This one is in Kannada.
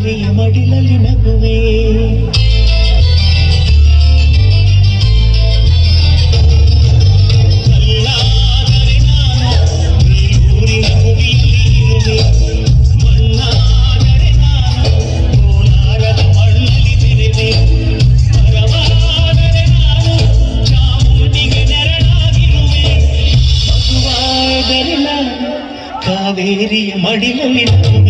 ಕಾವೇರಿಯ ಮಡಿಲಲ್ಲಿ ನಗುವೆ ಅಲ್ಲಾದರೆ ನಾನು ಊರಿನ ಹುಡಿಯಲ್ಲಿ ಇರುವೆ ಮಣ್ಣಾದರೆ ನಾನು ಕೋಲಾರದ ಮಣ್ಣಲ್ಲಿ ಬೆರೆವೆ ಮರವಾದರೆ ನಾನು ಚಾಮುಂಡಿಗೆ ನೆರಳಾಗಿರುವೆ ಮಗುವಾದರೆ ನಾನು ಕಾವೇರಿಯ ಮಡಿಲಲ್ಲಿ ನಗುವೆ